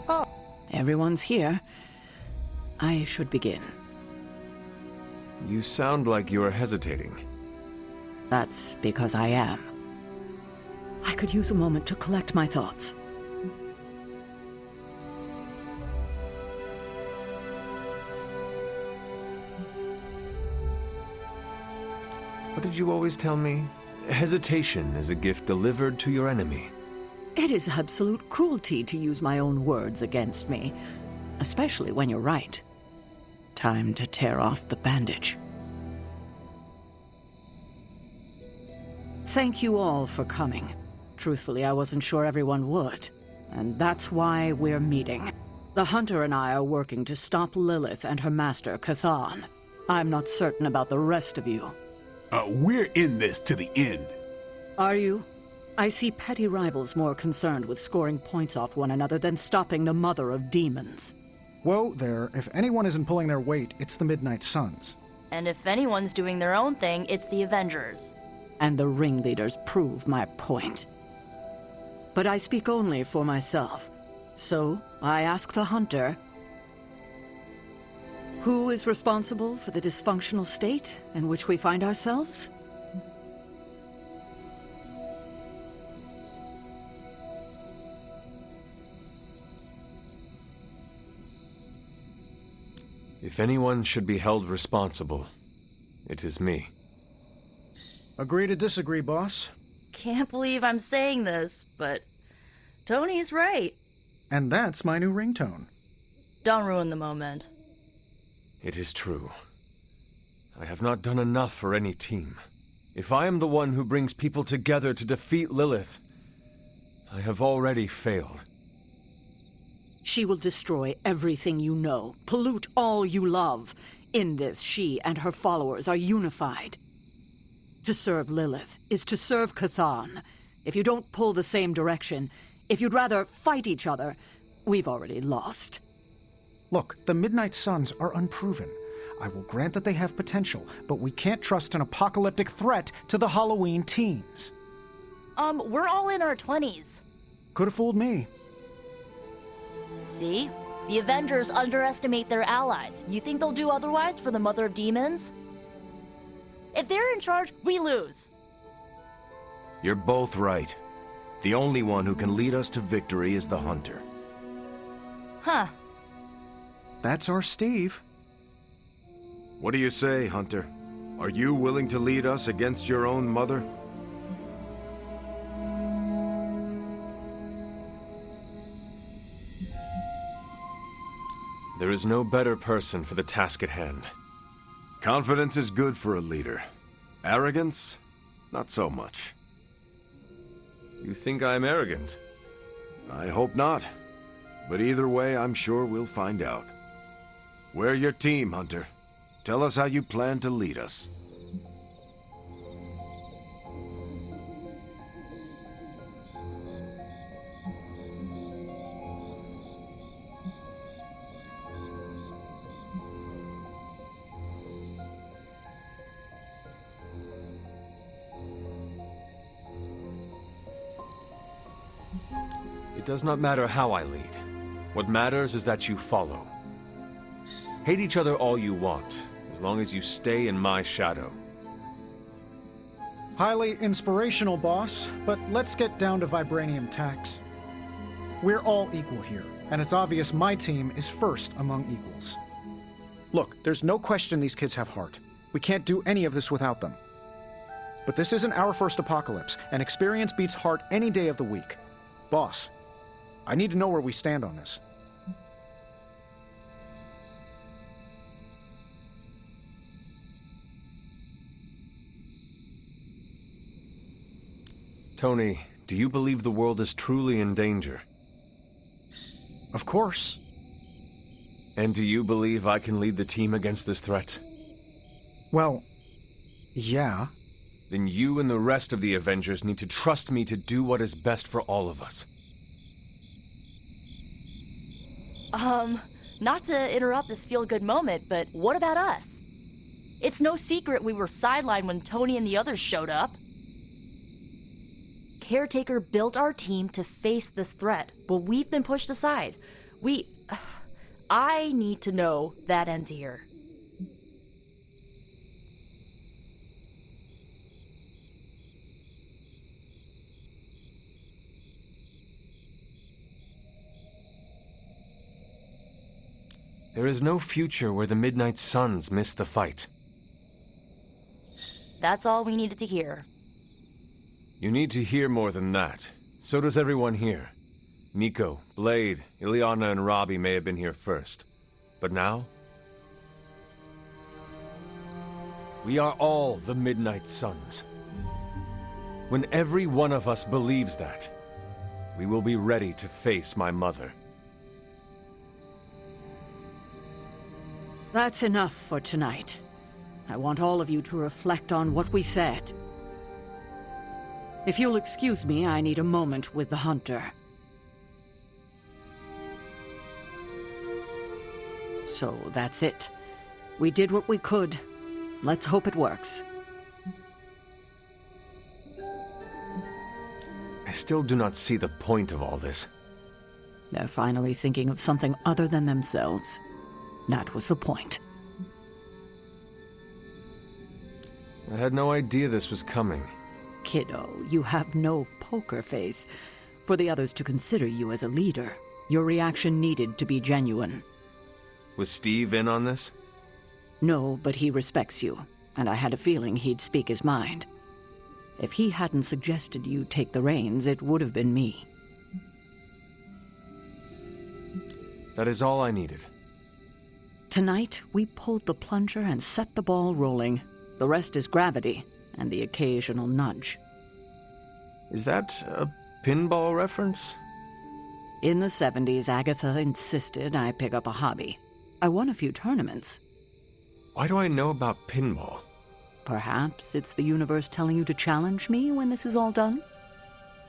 Oh. Everyone's here. I should begin. You sound like you are hesitating. That's because I am. I could use a moment to collect my thoughts. What did you always tell me? Hesitation is a gift delivered to your enemy. It is absolute cruelty to use my own words against me, especially when you're right. Time to tear off the bandage. Thank you all for coming. Truthfully, I wasn't sure everyone would, and that's why we're meeting. The Hunter and I are working to stop Lilith and her master, Chthon. I'm not certain about the rest of you. We're in this to the end. Are you? I see petty rivals more concerned with scoring points off one another than stopping the mother of demons. Whoa there, if anyone isn't pulling their weight, it's the Midnight Suns. And if anyone's doing their own thing, it's the Avengers. And the ringleaders prove my point. But I speak only for myself. So, I ask the Hunter, who is responsible for the dysfunctional state in which we find ourselves? If anyone should be held responsible, it is me. Agree to disagree, boss. Can't believe I'm saying this, but Tony's right. And that's my new ringtone. Don't ruin the moment. It is true. I have not done enough for any team. If I am the one who brings people together to defeat Lilith, I have already failed. She will destroy everything you know, pollute all you love. In this, she and her followers are unified. To serve Lilith is to serve Chthon. If you don't pull the same direction, if you'd rather fight each other, we've already lost. Look, the Midnight Suns are unproven. I will grant that they have potential, but we can't trust an apocalyptic threat to the Halloween teens. We're all in our 20s. Could have fooled me. See? The Avengers underestimate their allies. You think they'll do otherwise for the Mother of Demons? If they're in charge, we lose. You're both right. The only one who can lead us to victory is the Hunter. Huh. That's our Steve. What do you say, Hunter? Are you willing to lead us against your own mother? There is no better person for the task at hand. Confidence is good for a leader. Arrogance? Not so much. You think I'm arrogant? I hope not. But either way, I'm sure we'll find out. We're your team, Hunter. Tell us how you plan to lead us. It does not matter how I lead. What matters is that you follow. Hate each other all you want, as long as you stay in my shadow. Highly inspirational, boss, but let's get down to vibranium tax. We're all equal here, and it's obvious my team is first among equals. Look, there's no question these kids have heart. We can't do any of this without them. But this isn't our first apocalypse, and experience beats heart any day of the week. Boss, I need to know where we stand on this. Tony, do you believe the world is truly in danger? Of course. And do you believe I can lead the team against this threat? Well, yeah. Then you and the rest of the Avengers need to trust me to do what is best for all of us. Not to interrupt this feel-good moment, but what about us? It's no secret we were sidelined when Tony and the others showed up. Caretaker built our team to face this threat, but we've been pushed aside. I need to know that ends here. There is no future where the Midnight Suns miss the fight. That's all we needed to hear. You need to hear more than that. So does everyone here. Nico, Blade, Ilyana, and Robbie may have been here first. But now? We are all the Midnight Suns. When every one of us believes that, we will be ready to face my mother. That's enough for tonight. I want all of you to reflect on what we said. If you'll excuse me, I need a moment with the Hunter. So that's it. We did what we could. Let's hope it works. I still do not see the point of all this. They're finally thinking of something other than themselves. That was the point. I had no idea this was coming. Kiddo, you have no poker face. For the others to consider you as a leader, your reaction needed to be genuine. Was Steve in on this? No, but he respects you, and I had a feeling he'd speak his mind. If he hadn't suggested you take the reins, it would have been me. That is all I needed. Tonight, we pulled the plunger and set the ball rolling. The rest is gravity, and the occasional nudge. Is that a pinball reference? In the 70s, Agatha insisted I pick up a hobby. I won a few tournaments. Why do I know about pinball? Perhaps it's the universe telling you to challenge me when this is all done?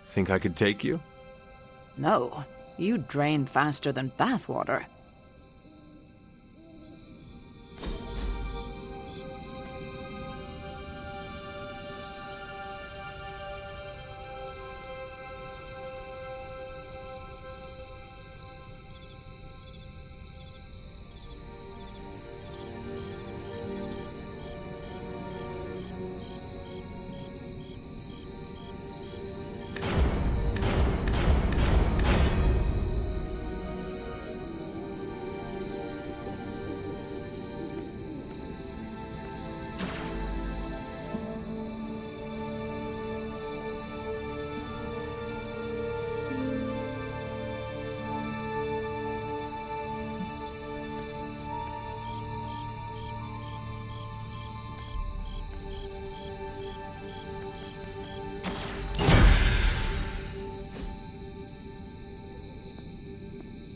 Think I could take you? No, you drain faster than bathwater.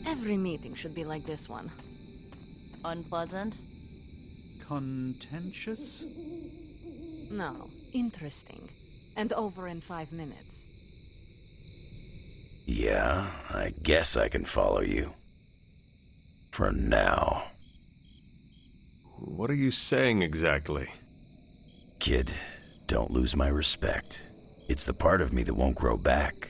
Every meeting should be like this one. Unpleasant? Contentious? No, interesting. And over in 5 minutes. Yeah, I guess I can follow you. For now. What are you saying exactly? Kid, don't lose my respect. It's the part of me that won't grow back.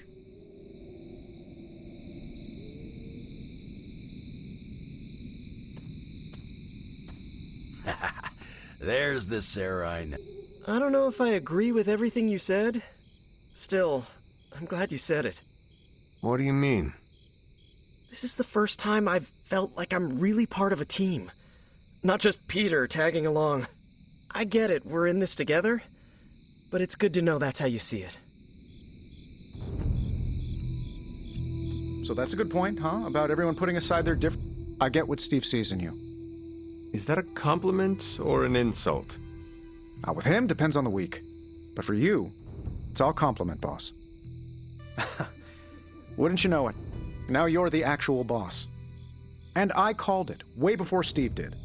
There's the Sarah I know. I don't know if I agree with everything you said. Still, I'm glad you said it. What do you mean? This is the first time I've felt like I'm really part of a team. Not just Peter tagging along. I get it, we're in this together. But it's good to know that's how you see it. So that's a good point, huh? About everyone putting aside their I get what Steve sees in you. Is that a compliment or an insult? With him, depends on the week. But for you, it's all compliment, boss. Wouldn't you know it? Now you're the actual boss. And I called it, way before Steve did.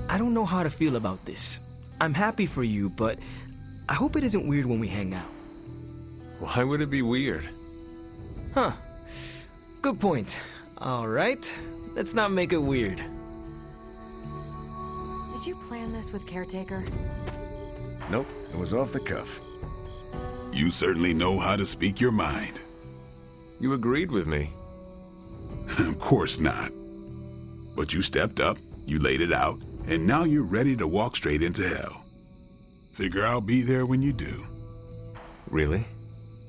I don't know how to feel about this. I'm happy for you, but I hope it isn't weird when we hang out. Why would it be weird? Huh. Good point. All right, let's not make it weird. Did you plan this with Caretaker? Nope, it was off the cuff. You certainly know how to speak your mind. You agreed with me. Of course not. But you stepped up, you laid it out, and now you're ready to walk straight into hell. Figure I'll be there when you do. Really?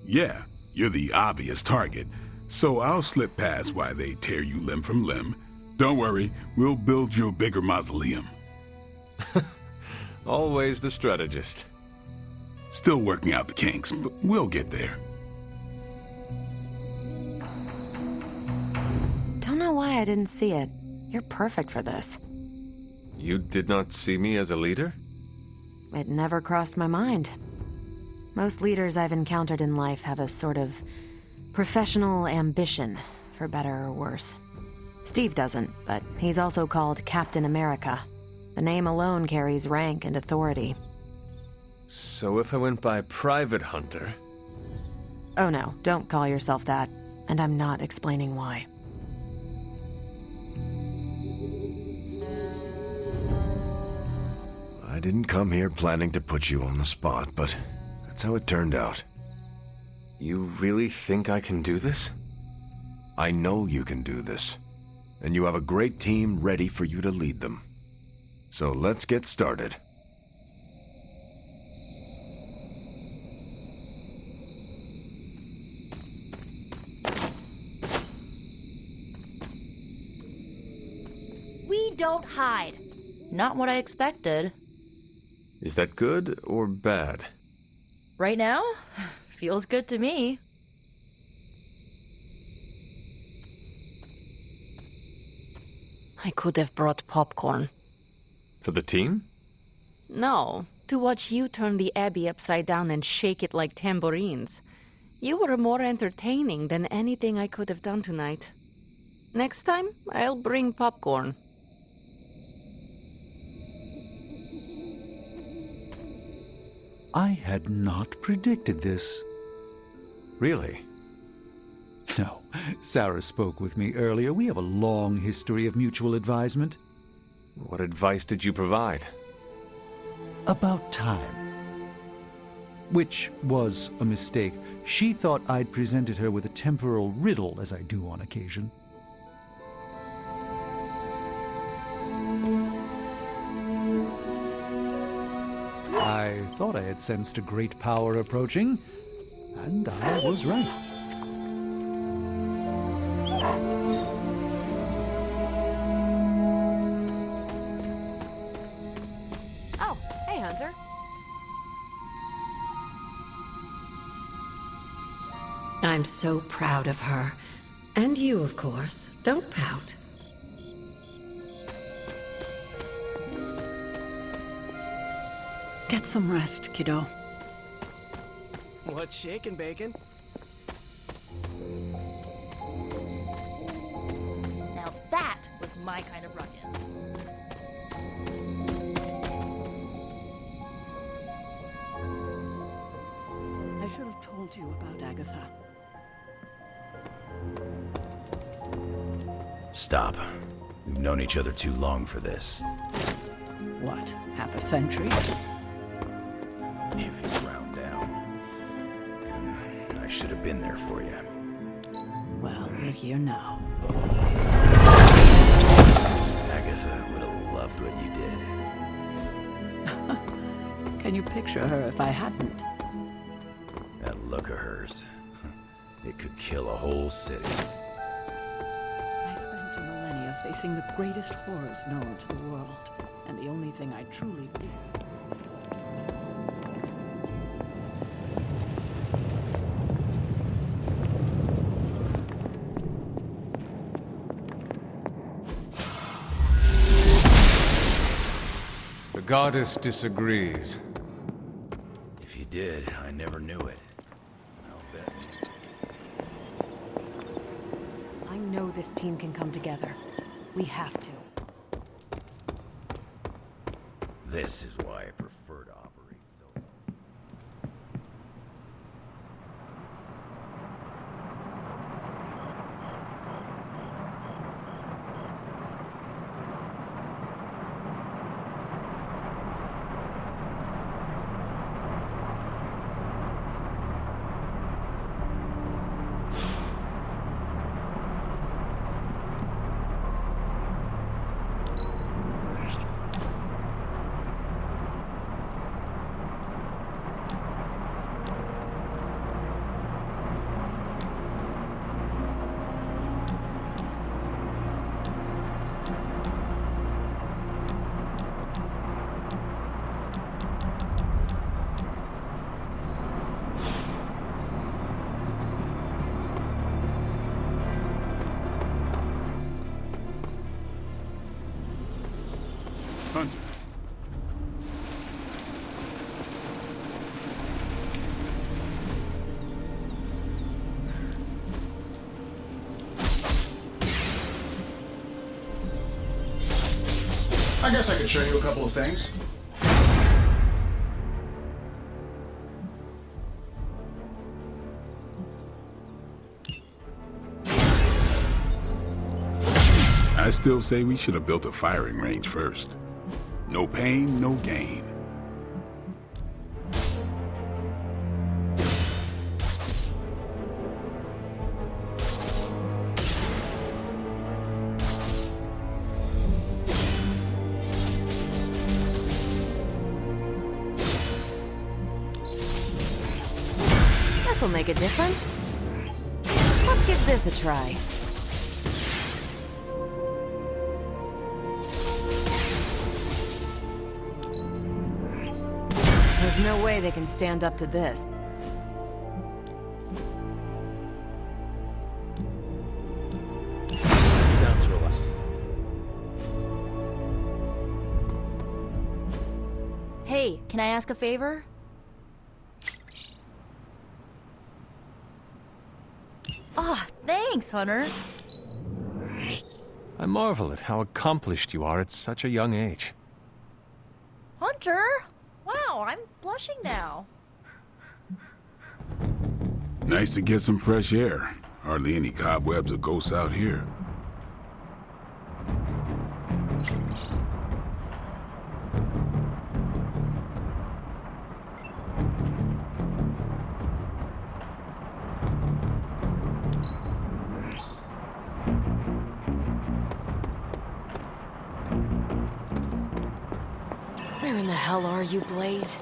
Yeah, you're the obvious target, so I'll slip past while they tear you limb from limb. Don't worry, we'll build you a bigger mausoleum. Always the strategist. Still working out the kinks, but we'll get there. Don't know why I didn't see it. You're perfect for this. You did not see me as a leader? It never crossed my mind. Most leaders I've encountered in life have a sort of professional ambition, for better or worse. Steve doesn't, but he's also called Captain America. The name alone carries rank and authority. So if I went by Private Hunter... Oh no, don't call yourself that. And I'm not explaining why. I didn't come here planning to put you on the spot, but that's how it turned out. You really think I can do this? I know you can do this, and you have a great team ready for you to lead them. So let's get started. We don't hide. Not what I expected. Is that good or bad? Right now? Feels good to me. I could have brought popcorn. For the team? No, to watch you turn the Abbey upside down and shake it like tambourines. You were more entertaining than anything I could have done tonight. Next time, I'll bring popcorn. I had not predicted this. Really? No, Sarah spoke with me earlier. We have a long history of mutual advisement. What advice did you provide? About time. Which was a mistake. She thought I'd presented her with a temporal riddle, as I do on occasion. I thought I had sensed a great power approaching, and I was right. Oh, hey, Hunter. I'm so proud of her. And you, of course. Don't pout. Get some rest, kiddo. What's shaking, Bacon? Now that was my kind of ruckus. I should have told you about Agatha. Stop. We've known each other too long for this. What, half a century? If you round down. And I should have been there for you. Well, we're here now. Agatha would have loved what you did. Can you picture her if I hadn't? That look of hers. It could kill a whole city. I spent a millennia facing the greatest horrors known to the world, and the only thing I truly fear. The goddess disagrees. If you did, I never knew it. I'll bet. I know this team can come together. We have to. This is why I prefer to operate solo. I guess I could show you a couple of things. I still say we should have built a firing range first. No pain, no gain. This'll make a difference. Let's give this a try. There's no way they can stand up to this. Sounds relaxed. Hey, can I ask a favor? Ah, thanks, Hunter. I marvel at how accomplished you are at such a young age. Hunter? Wow, I'm blushing now. Nice to get some fresh air. Hardly any cobwebs or ghosts out here. Where in the hell are you, Blaze?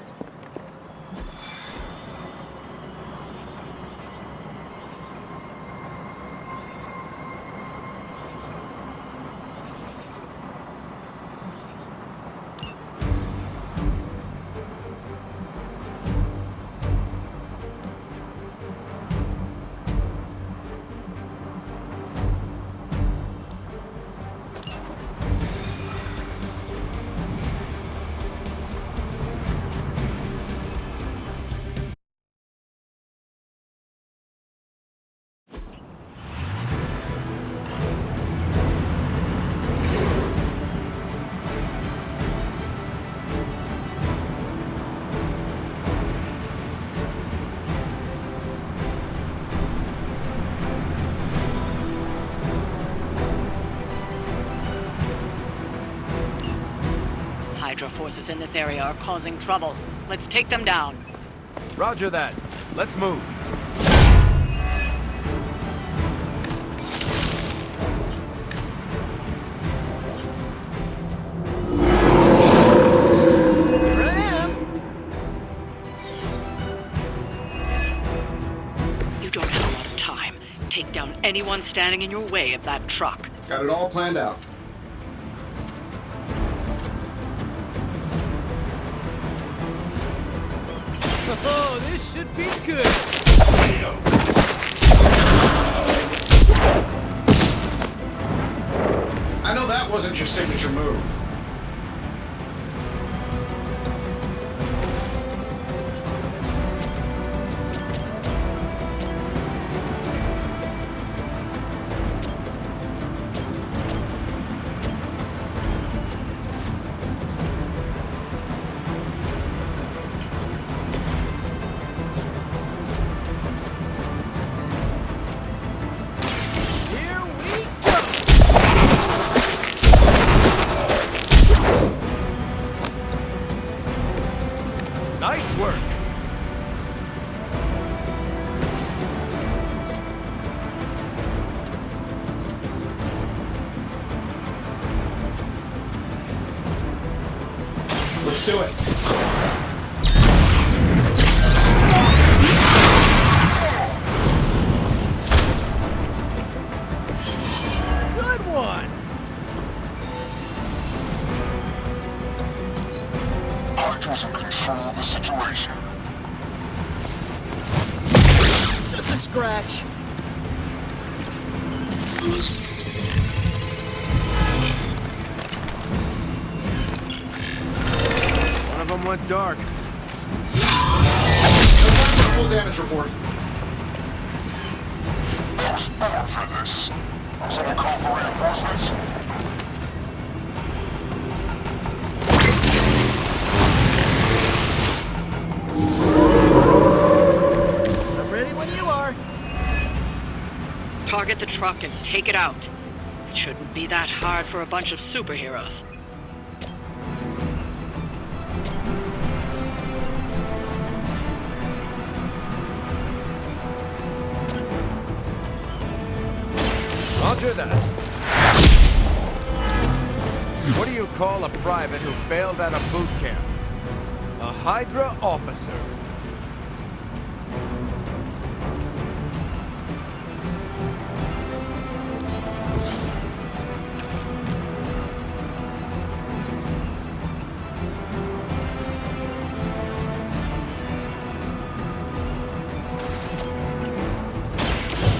Hydra forces in this area are causing trouble. Let's take them down. Roger that. Let's move. You don't have a lot of time. Take down anyone standing in your way of that truck. Got it all planned out. Oh, this should be good. I know that wasn't your signature move. Nice work. Let's do it. Good one. Hydra's in control of the situation. Just a scratch. One of them went dark. Full damage report. There's more for this. Should I call for reinforcements? I'm ready when you are. Target the truck and take it out. It shouldn't be that hard for a bunch of superheroes. Roger that. What do you call a private who failed out of boot camp? A Hydra officer.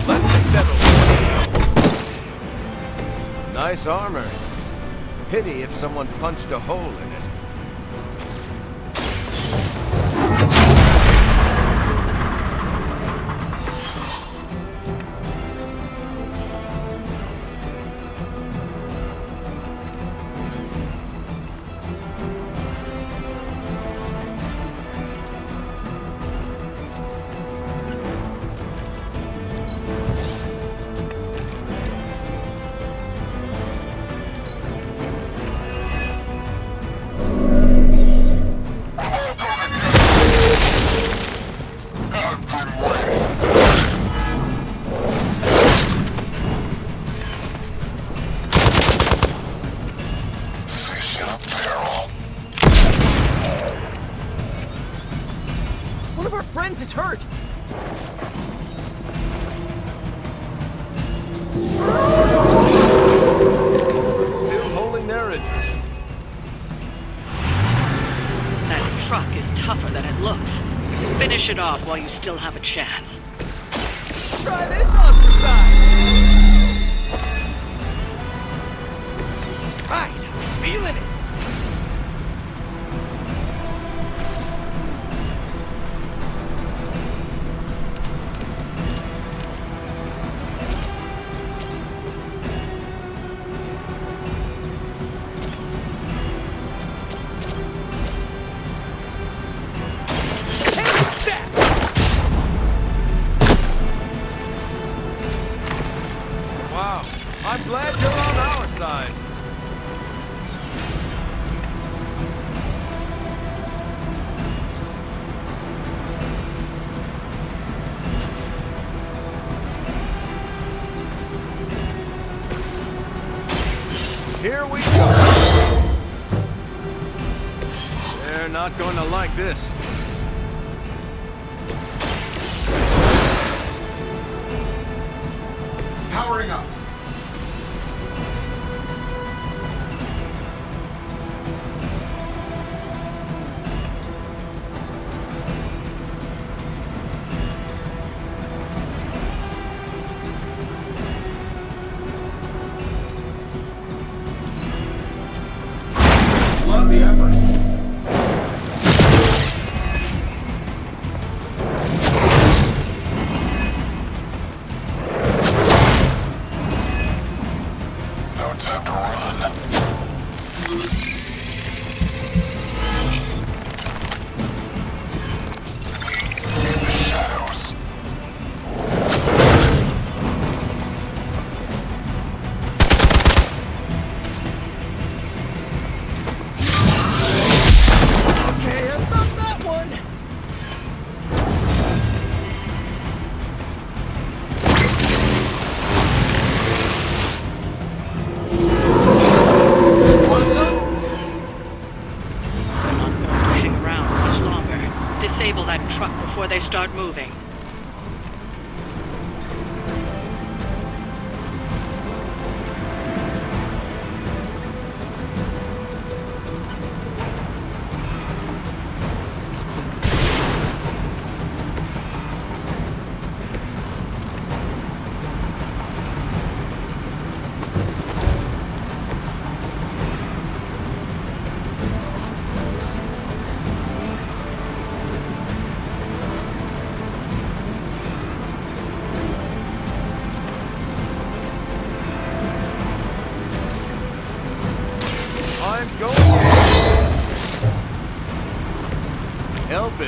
Let's settle. Nice armor. Pity if someone punched a hole in it. One of our friends is hurt. Still holding their interest. That truck is tougher than it looks. Finish it off while you still have a chance. Try this on for size. Right, feeling it. Wow, I'm glad you're on our side. Here we go. They're not going to like this. Powering up. Love the effort.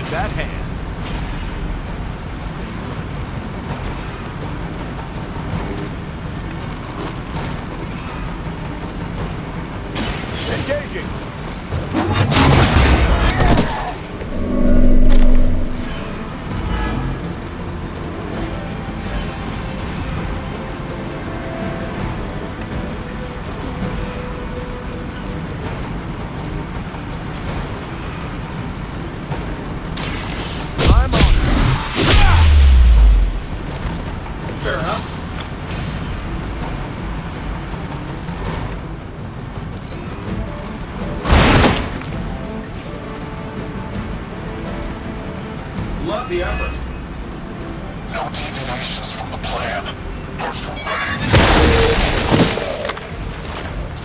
that hand. Engaging! I'm on it. Fair enough. Love the effort. No deviations from the plan. Are you ready?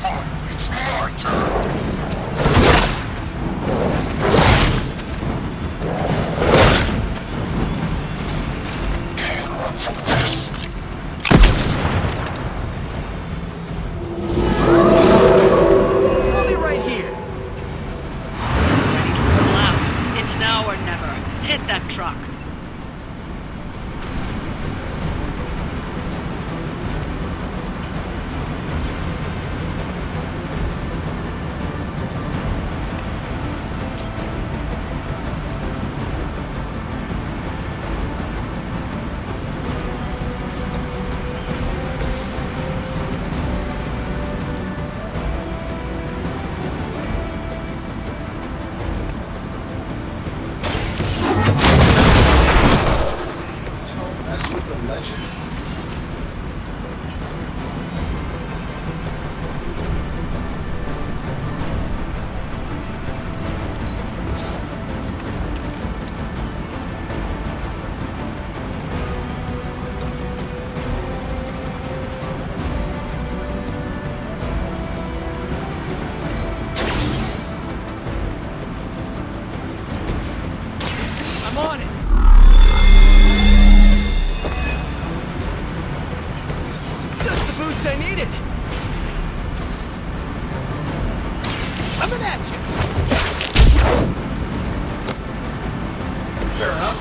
Fine, it's my turn. Can't run from this. I'll be right here. Ready to roll out. It's now or never. Hit that truck. Don't mess with the legend. I'm on it. Just the boost I needed. Coming at you. Fair enough.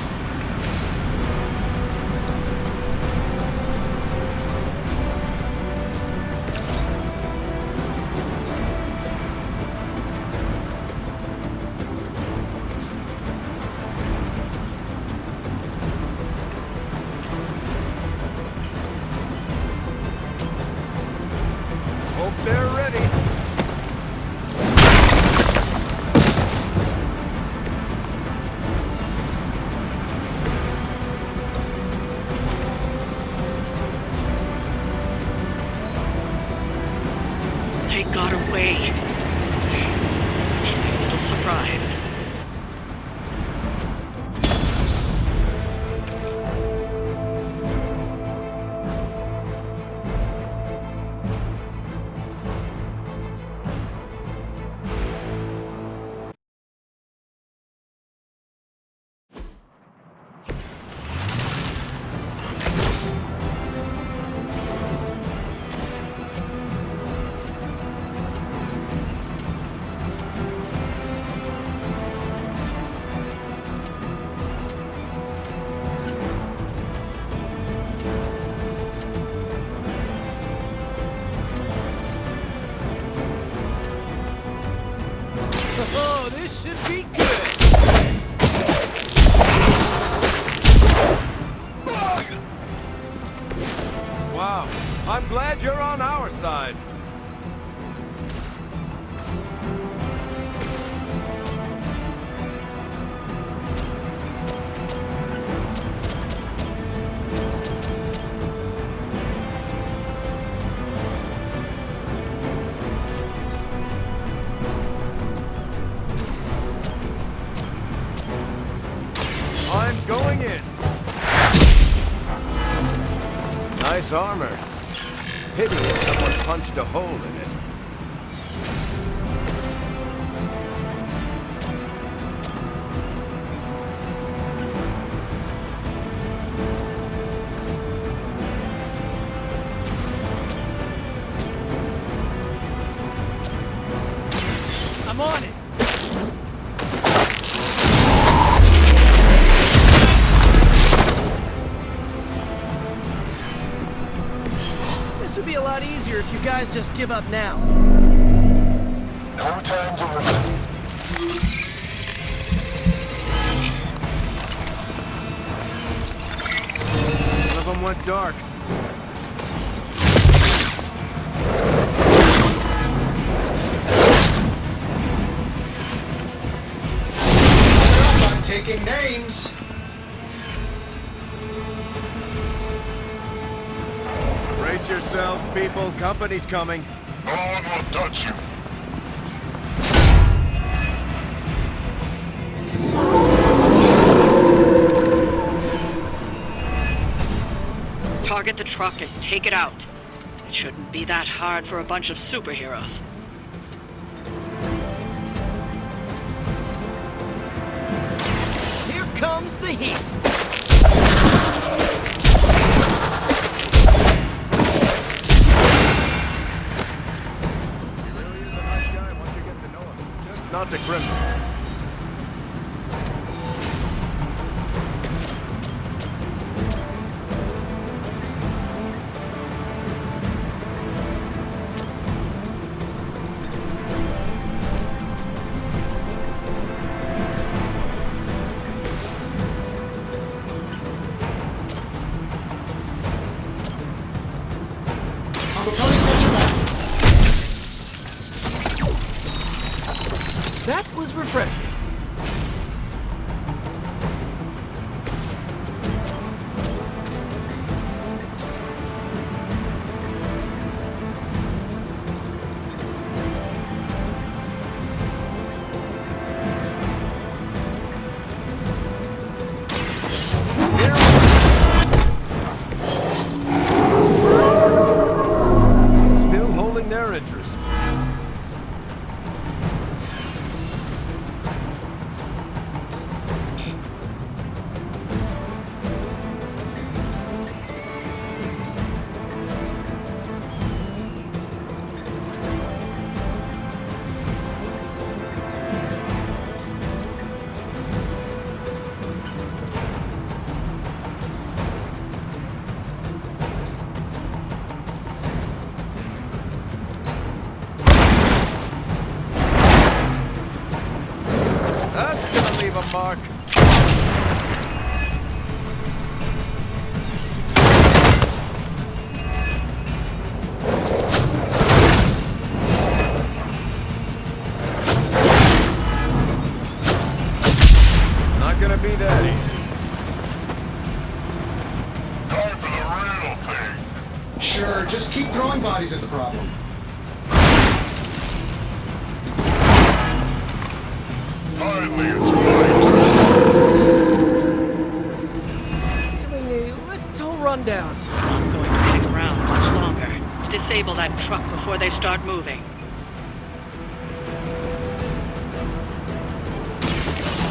Hope they're ready. They got away. A little surprised. Oh, this should be good. Wow, I'm glad you're on our side. I'm going in. Nice armor. Pity if someone punched a hole in it. I'm on it. would be a lot easier if you guys just give up now. No time to run. One of them went dark. I'm taking names. Brace yourselves, people. Company's coming. No one will touch you. Target the truck and take it out. It shouldn't be that hard for a bunch of superheroes. Here comes the heat. He really is a nice guy once you get to know him. Just not the criminals. That was refreshing. Still holding their interest. That's gonna leave a mark. It's not gonna be that easy. Time for the real thing. Sure, just keep throwing bodies at the problem. Finally, it's my Feeling a little rundown. I'm going to hang around much longer. Disable that truck before they start moving.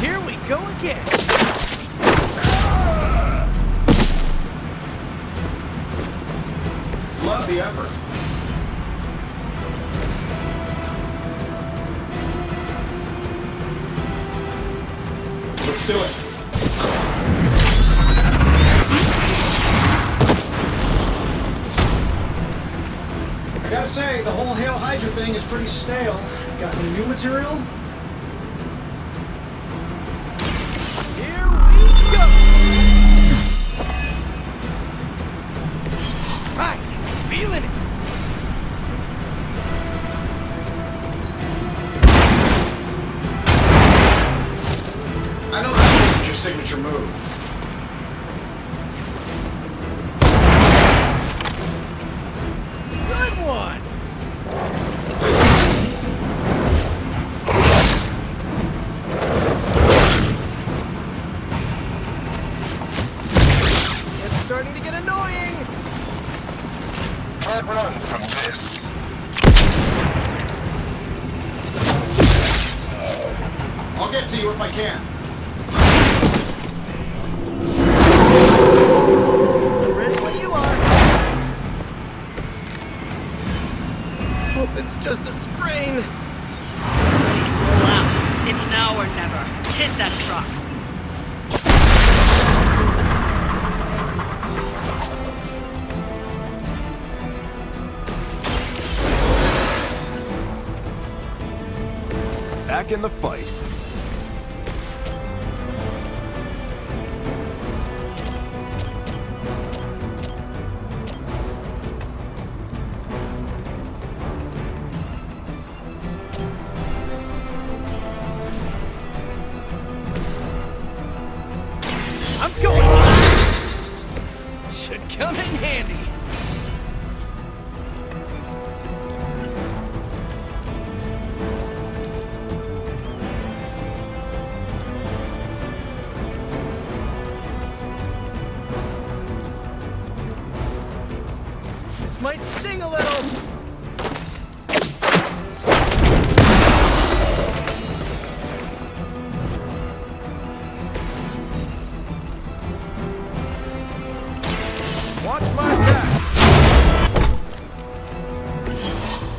Here we go again. Love the effort. Let's do it. I gotta say, the whole Hail Hydra thing is pretty stale. Got any new material? Here we go. Right, feeling it. I know that wasn't your signature move. Good one. It's starting to get annoying. Can't run from this. I'll get to you if I can. Ready when you are. Hope it's just a sprain. Roll out. It's now or never. Hit that truck. back in the fight. I'm going! Should come in handy. This might sting a little. Watch my back!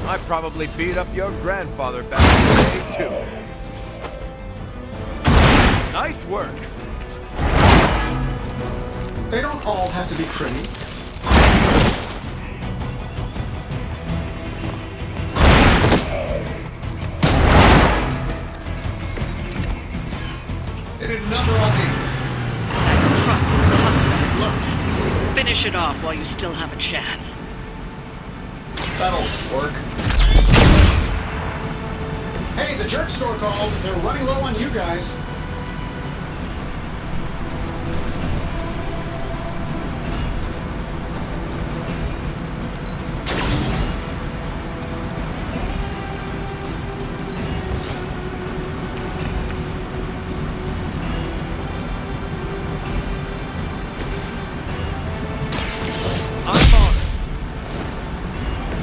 I probably beat up your grandfather back in the day, too. Nice work. They don't all have to be pretty. They did a number on me. Finish it off while you still have a chance. That'll work. Hey, the jerk store called. They're running low on you guys.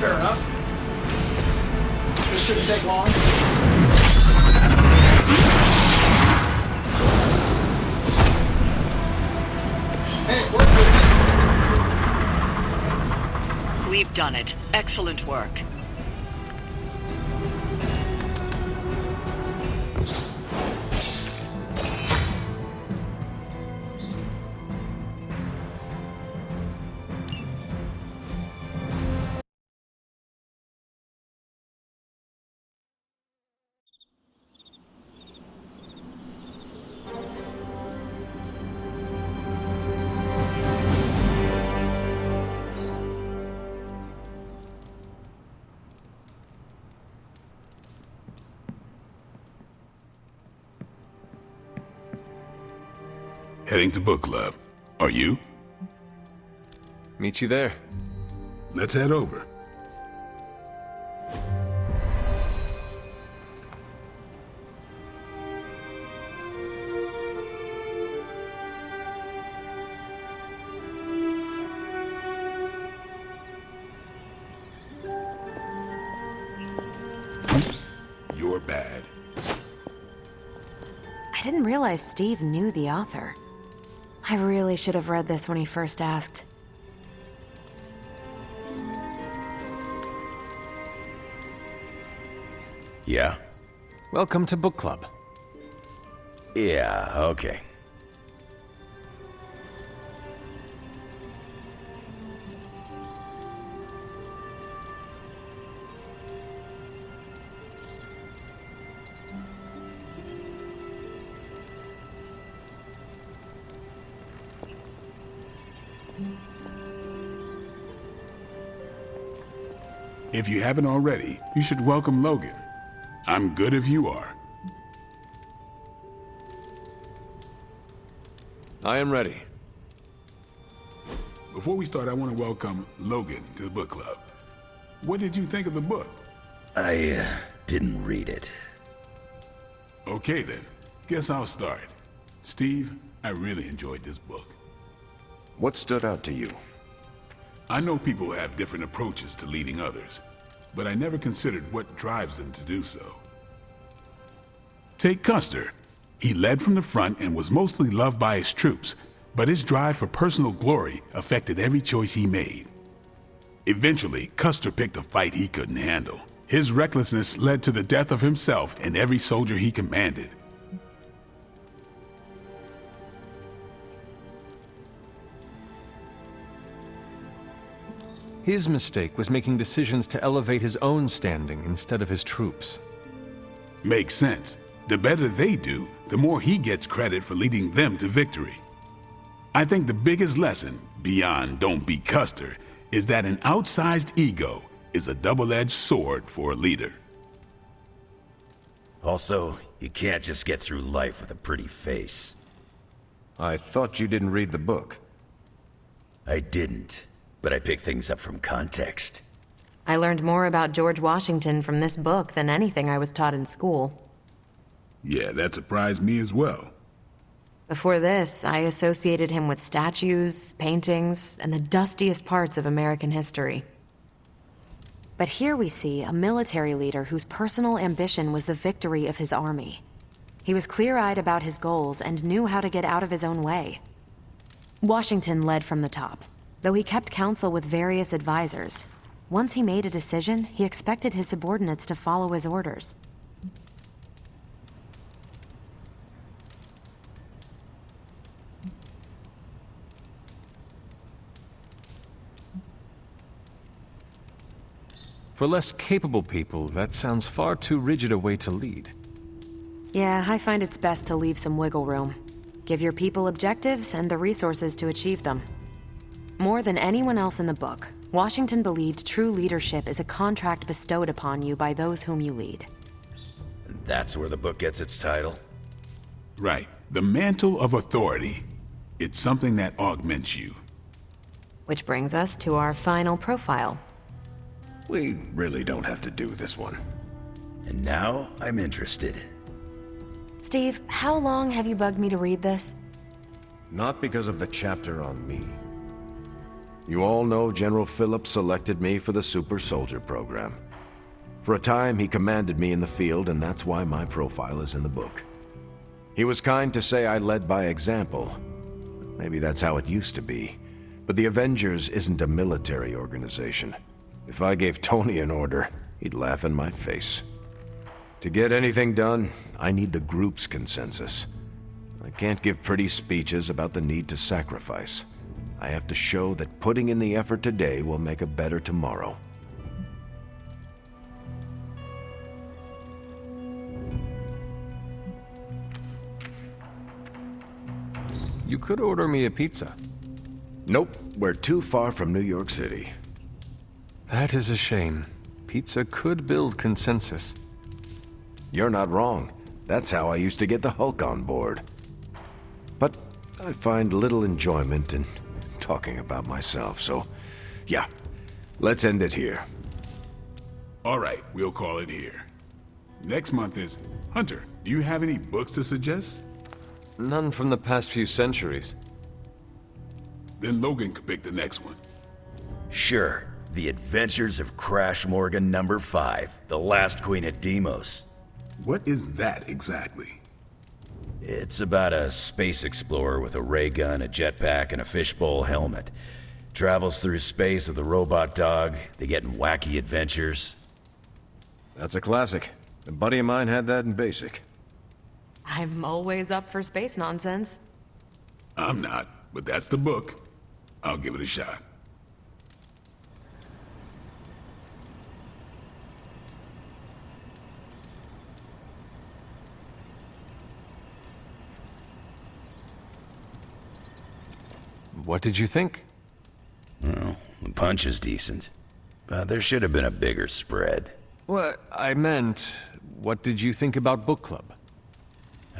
Fair enough. This shouldn't take long. Hey, work with me. We've done it. Excellent work. Heading to book club. Are you? Meet you there. Let's head over. Oops, you're bad. I didn't realize Steve knew the author. I really should have read this when he first asked. Yeah? Welcome to book club. Yeah, okay. If you haven't already, you should welcome Logan. I'm good if you are. I am ready. Before we start, I want to welcome Logan to the book club. What did you think of the book? I didn't read it. Okay then, guess I'll start. Steve, I really enjoyed this book. What stood out to you? I know people have different approaches to leading others, but I never considered what drives them to do so. Take Custer. He led from the front and was mostly loved by his troops, but his drive for personal glory affected every choice he made. Eventually, Custer picked a fight he couldn't handle. His recklessness led to the death of himself and every soldier he commanded. His mistake was making decisions to elevate his own standing instead of his troops. Makes sense. The better they do, the more he gets credit for leading them to victory. I think the biggest lesson, beyond don't be Custer, is that an outsized ego is a double-edged sword for a leader. Also, you can't just get through life with a pretty face. I thought you didn't read the book. I didn't, but I picked things up from context. I learned more about George Washington from this book than anything I was taught in school. Yeah, that surprised me as well. Before this, I associated him with statues, paintings, and the dustiest parts of American history. But here we see a military leader whose personal ambition was the victory of his army. He was clear-eyed about his goals and knew how to get out of his own way. Washington led from the top, though he kept counsel with various advisors. Once he made a decision, he expected his subordinates to follow his orders. For less capable people, that sounds far too rigid a way to lead. Yeah, I find it's best to leave some wiggle room. Give your people objectives and the resources to achieve them. More than anyone else in the book, Washington believed true leadership is a contract bestowed upon you by those whom you lead. And that's where the book gets its title? Right. The mantle of authority. It's something that augments you. Which brings us to our final profile. We really don't have to do this one. And now I'm interested. Steve, how long have you bugged me to read this? Not because of the chapter on me. You all know General Phillips selected me for the Super Soldier program. For a time, he commanded me in the field, and that's why my profile is in the book. He was kind to say I led by example. Maybe that's how it used to be. But the Avengers isn't a military organization. If I gave Tony an order, he'd laugh in my face. To get anything done, I need the group's consensus. I can't give pretty speeches about the need to sacrifice. I have to show that putting in the effort today will make a better tomorrow. You could order me a pizza. Nope, we're too far from New York City. That is a shame. Pizza could build consensus. You're not wrong. That's how I used to get the Hulk on board. But I find little enjoyment in talking about myself, so yeah, let's end it here. All right, we'll call it here. Next month is... Hunter, do you have any books to suggest? None from the past few centuries. Then Logan could pick the next one. Sure. The Adventures of Crash Morgan number 5, The Last Queen at Deimos. What is that exactly? It's about a space explorer with a ray gun, a jetpack, and a fishbowl helmet. Travels through space with a robot dog. They get in wacky adventures. That's a classic. A buddy of mine had that in basic. I'm always up for space nonsense. I'm not, but that's the book. I'll give it a shot. What did you think? Well, the punch is decent. But there should have been a bigger spread. What I meant, what did you think about book club?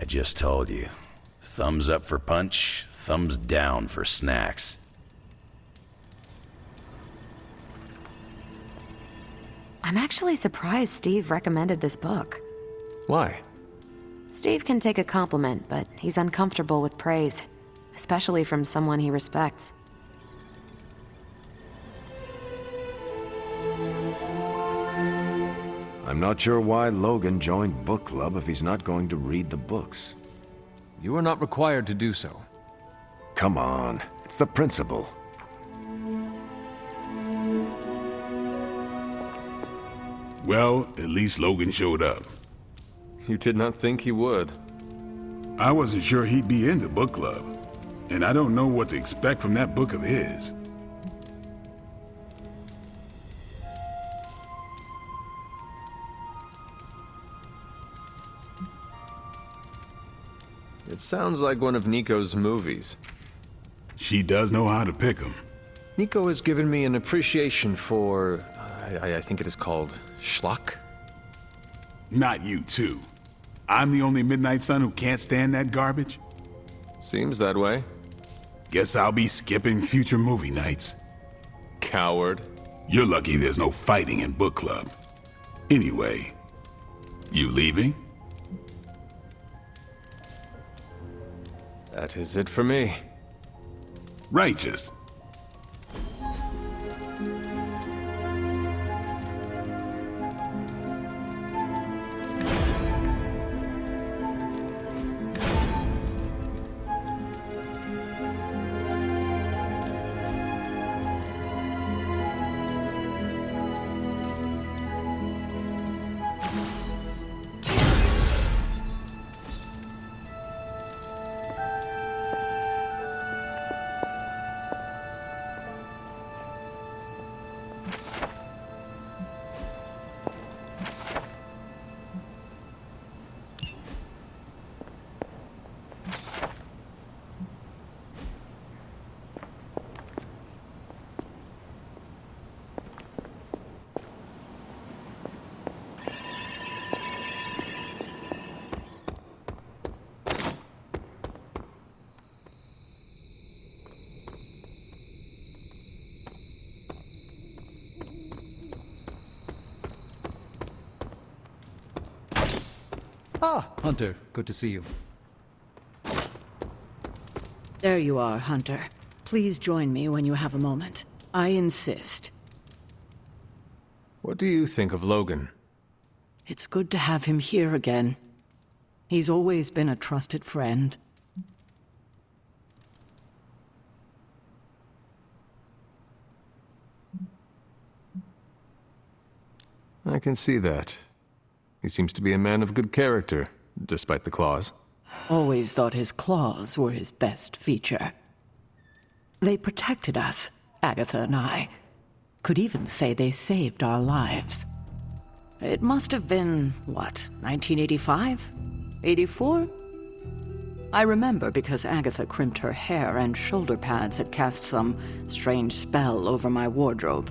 I just told you. Thumbs up for punch, thumbs down for snacks. I'm actually surprised Steve recommended this book. Why? Steve can take a compliment, but he's uncomfortable with praise, especially from someone he respects. I'm not sure why Logan joined book club if he's not going to read the books. You are not required to do so. Come on, it's the principle. Well, at least Logan showed up. You did not think he would. I wasn't sure he'd be into book club, and I don't know what to expect from that book of his. Sounds like one of Nico's movies. She does know how to pick 'em. Nico has given me an appreciation for... I think it is called schlock? Not you, too. I'm the only Midnight Sun who can't stand that garbage? Seems that way. Guess I'll be skipping future movie nights. Coward. You're lucky there's no fighting in book club. Anyway, you leaving? That is it for me. Righteous. Ah, Hunter, good to see you. There you are, Hunter. Please join me when you have a moment. I insist. What do you think of Logan? It's good to have him here again. He's always been a trusted friend. I can see that. He seems to be a man of good character, despite the claws. Always thought his claws were his best feature. They protected us, Agatha and I. Could even say they saved our lives. It must have been, what, 1985? 84? I remember because Agatha crimped her hair and shoulder pads had cast some strange spell over my wardrobe.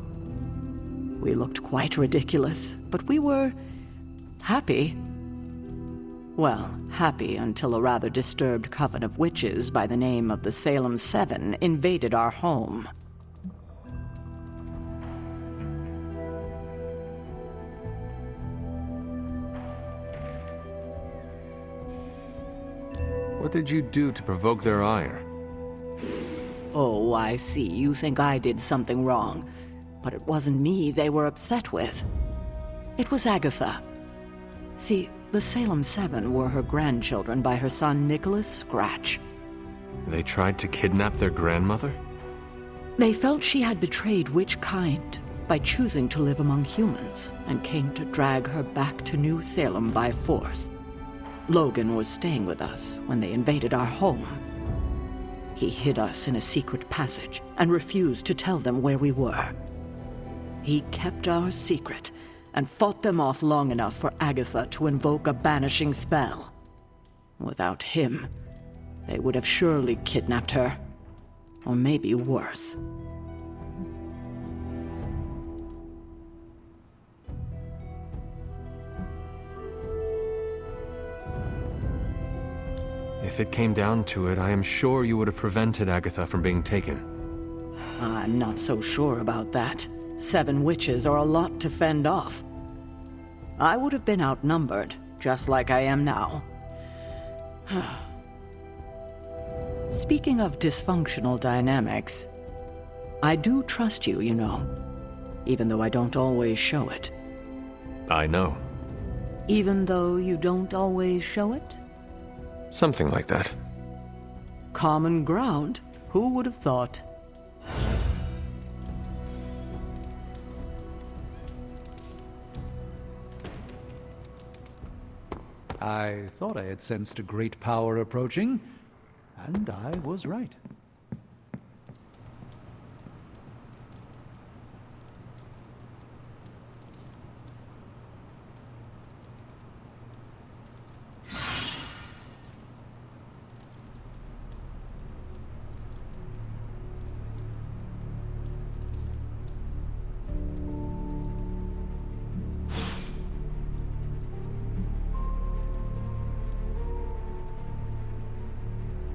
We looked quite ridiculous, but we were happy. Well, happy until a rather disturbed coven of witches by the name of the Salem Seven invaded our home. What did you do to provoke their ire? Oh, I see. You think I did something wrong. But it wasn't me they were upset with. It was Agatha. See, the Salem Seven were her grandchildren by her son Nicholas Scratch. They tried to kidnap their grandmother? They felt she had betrayed Witch Kind by choosing to live among humans and came to drag her back to New Salem by force. Logan was staying with us when they invaded our home. He hid us in a secret passage and refused to tell them where we were. He kept our secret and fought them off long enough for Agatha to invoke a banishing spell. Without him, they would have surely kidnapped her. Or maybe worse. If it came down to it, I am sure you would have prevented Agatha from being taken. I'm not so sure about that. 7 witches are a lot to fend off. I would have been outnumbered, just like I am now. Speaking of dysfunctional dynamics, I do trust you, you know, even though I don't always show it. I know. Even though you don't always show it? Something like that. Common ground? Who would have thought? I thought I had sensed a great power approaching, and I was right.